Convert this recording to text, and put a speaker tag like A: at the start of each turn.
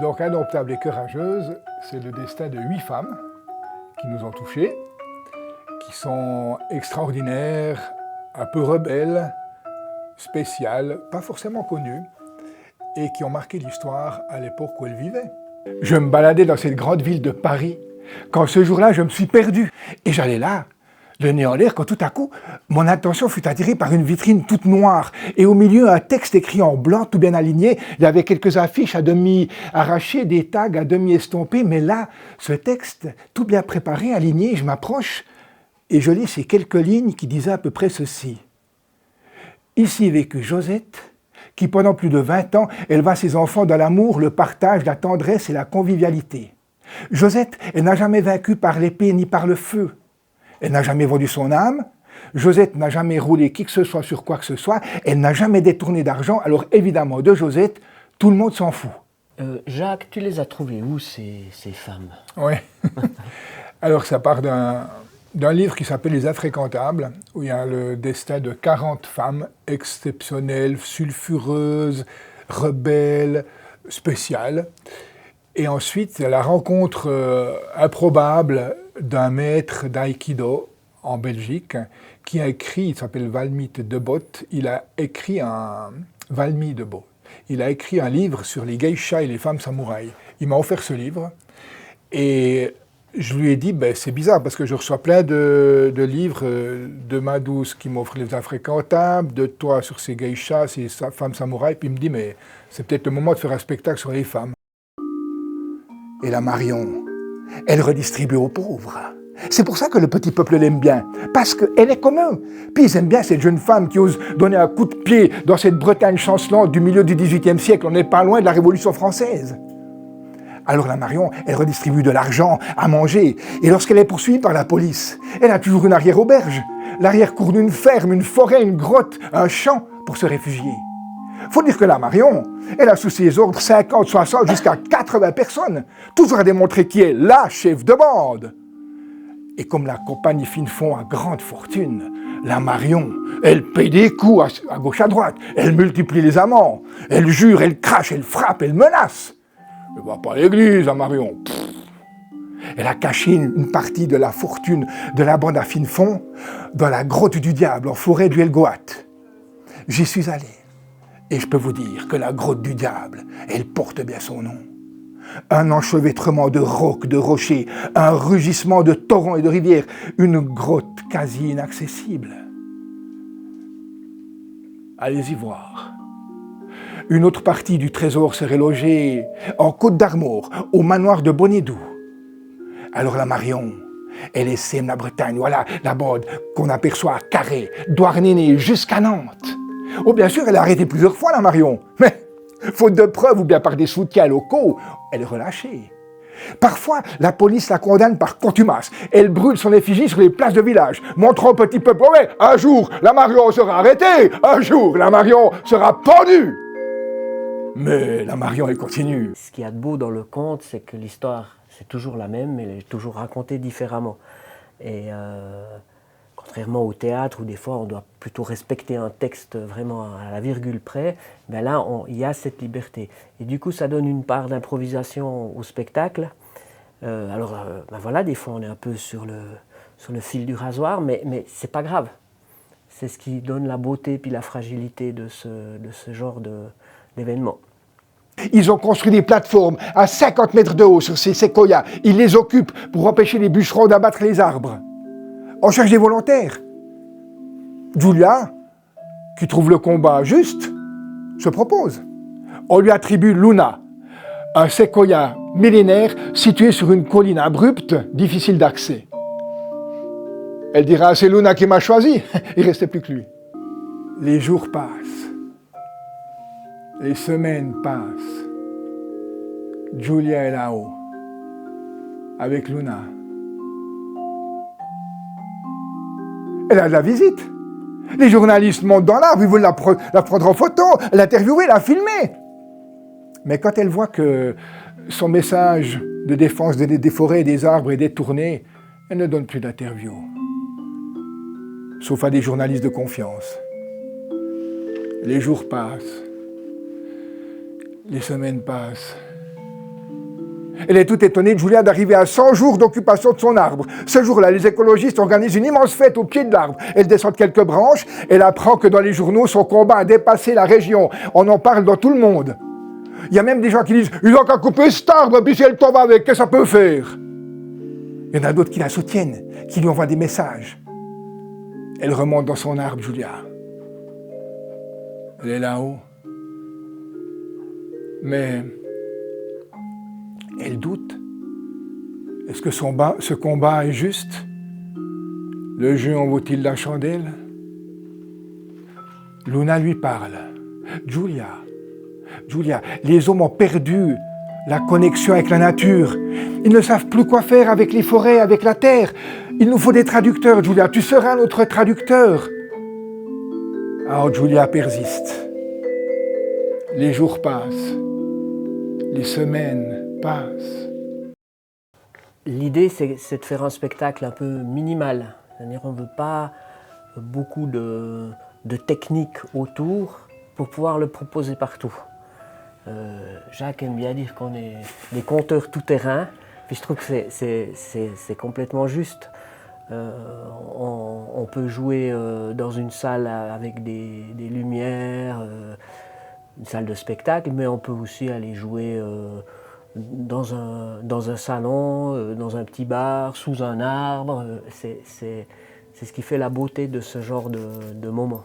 A: Donc Indomptable et courageuse, c'est le destin de 8 femmes qui nous ont touchés, qui sont extraordinaires, un peu rebelles, spéciales, pas forcément connues, et qui ont marqué l'histoire à l'époque où elles vivaient. Je me baladais dans cette grande ville de Paris, quand ce jour-là je me suis perdu, et j'allais là, le nez en l'air, quand tout à coup, mon attention fut attirée par une vitrine toute noire, et au milieu un texte écrit en blanc, tout bien aligné. Il y avait quelques affiches à demi arrachées, des tags à demi estompés, mais là, ce texte, tout bien préparé, aligné, je m'approche, et je lis ces quelques lignes qui disaient à peu près ceci. Ici vécut Josette, qui pendant plus de 20 ans éleva ses enfants dans l'amour, le partage, la tendresse et la convivialité. Josette, elle n'a jamais vaincu par l'épée ni par le feu. Elle n'a jamais vendu son âme. Josette n'a jamais roulé qui que ce soit sur quoi que ce soit. Elle n'a jamais détourné d'argent. Alors évidemment, de Josette, tout le monde s'en fout.
B: Jacques, tu les as trouvées où, ces femmes?
A: Oui. Alors ça part d'un livre qui s'appelle Les Infréquentables, où il y a le destin de 40 femmes exceptionnelles, sulfureuses, rebelles, spéciales. Et ensuite, la rencontre improbable d'un maître d'aïkido en Belgique qui a écrit, il s'appelle Valmy de Bott, il a écrit un livre sur les geishas et les femmes samouraïs. Il m'a offert ce livre et je lui ai dit, c'est bizarre parce que je reçois plein de livres de ma douce qui m'offre Les Infréquentables, de toi sur ces geishas, ces femmes samouraïs, puis il me dit, mais c'est peut-être le moment de faire un spectacle sur les femmes. Et la Marion, elle redistribue aux pauvres. C'est pour ça que le petit peuple l'aime bien, parce qu'elle est comme eux. Puis ils aiment bien cette jeune femme qui ose donner un coup de pied dans cette Bretagne chancelante du milieu du XVIIIe siècle. On n'est pas loin de la Révolution française. Alors la Marion, elle redistribue de l'argent à manger. Et lorsqu'elle est poursuivie par la police, elle a toujours une arrière-auberge. L'arrière-cour d'une ferme, une forêt, une grotte, un champ pour se réfugier. Faut dire que la Marion, elle a sous ses ordres 50, 60, jusqu'à 80 personnes, toujours à démontrer qui est la chef de bande. Et comme la compagnie Finefond a grande fortune, la Marion, elle paye des coups à gauche à droite, elle multiplie les amants, elle jure, elle crache, elle frappe, elle menace. Elle va pas à l'église, la Marion. Elle a caché une partie de la fortune de la bande à Finefond dans la grotte du diable, en forêt du Helgoat. J'y suis allé. Et je peux vous dire que la grotte du diable, elle porte bien son nom. Un enchevêtrement de rocs, de rochers, un rugissement de torrents et de rivières, une grotte quasi inaccessible. Allez-y voir. Une autre partie du trésor serait logée en Côte d'Armor, au manoir de Bonnédou. Alors la Marion, elle essaime la Bretagne, voilà la bande qu'on aperçoit à Carré, Douarnenez, jusqu'à Nantes. Oh, bien sûr, elle a arrêté plusieurs fois, la Marion. Mais, faute de preuves ou bien par des soutiens locaux, elle est relâchée. Parfois, la police la condamne par contumace. Elle brûle son effigie sur les places de village, montrant au petit peuple, oh mais, un jour, la Marion sera arrêtée, un jour, la Marion sera pendue. Mais la Marion, elle continue.
B: Ce qu'il y a de beau dans le conte, c'est que l'histoire, c'est toujours la même, mais elle est toujours racontée différemment. Et contrairement au théâtre, où des fois on doit plutôt respecter un texte vraiment à la virgule près, ben là, il y a cette liberté. Et du coup, ça donne une part d'improvisation au spectacle. Voilà, des fois on est un peu sur le fil du rasoir, mais c'est pas grave. C'est ce qui donne la beauté puis la fragilité de ce genre d'événement.
A: Ils ont construit des plateformes à 50 mètres de haut sur ces séquoias. Ils les occupent pour empêcher les bûcherons d'abattre les arbres. On cherche des volontaires. Julia, qui trouve le combat juste, se propose. On lui attribue Luna, un séquoia millénaire situé sur une colline abrupte, difficile d'accès. Elle dira, c'est Luna qui m'a choisi. Il ne restait plus que lui. Les jours passent. Les semaines passent. Julia est là-haut, avec Luna. Elle a de la visite. Les journalistes montent dans l'arbre, ils veulent la prendre en photo, l'interviewer, la filmer. Mais quand elle voit que son message de défense des forêts et des arbres est détourné, elle ne donne plus d'interview. Sauf à des journalistes de confiance. Les jours passent. Les semaines passent. Elle est toute étonnée, Julia, d'arriver à 100 jours d'occupation de son arbre. Ce jour-là, les écologistes organisent une immense fête au pied de l'arbre. Elle descend de quelques branches, elle apprend que dans les journaux, son combat a dépassé la région. On en parle dans tout le monde. Il y a même des gens qui disent « Il n'a qu'à couper cet arbre, puis si elle tombe avec, qu'est-ce que ça peut faire ?» Il y en a d'autres qui la soutiennent, qui lui envoient des messages. Elle remonte dans son arbre, Julia. Elle est là-haut. Mais elle doute. Est-ce que ce combat est juste? Le jeu en vaut-il la chandelle? Luna lui parle. Julia, les hommes ont perdu la connexion avec la nature. Ils ne savent plus quoi faire avec les forêts, avec la terre. Il nous faut des traducteurs, Julia. Tu seras notre traducteur. Alors Julia persiste. Les jours passent. Les semaines passent.
B: L'idée, c'est de faire un spectacle un peu minimal. C'est-à-dire on ne veut pas beaucoup de techniques autour pour pouvoir le proposer partout. Jacques aime bien dire qu'on est des conteurs tout-terrain, puis je trouve que c'est complètement juste. On peut jouer dans une salle avec des lumières, une salle de spectacle, mais on peut aussi aller jouer dans un salon, dans un petit bar, sous un arbre. C'est ce qui fait la beauté de ce genre de moment.